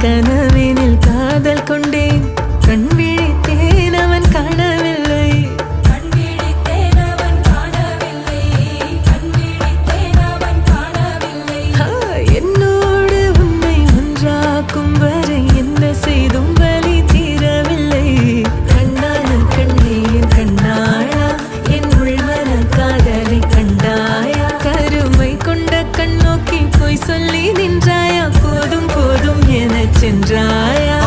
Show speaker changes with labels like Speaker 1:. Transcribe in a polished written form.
Speaker 1: கனவினில் காதல் கொண்டேன் கண் விழித்தேன் அவன் காணவில்லை என்னோடு உன்னை ஒன்றாக்கும் வரை என்ன செய்தும் வலி தீரவில்லை கண்ணாலும் கண்ணேன் கண்ணாளா என் உள்மன காதலை கண்டாயா கருமை கொண்ட கண்ணோக்கி போய் சொல்லி நின்றாயா போதும் போதும் என சென்றாயா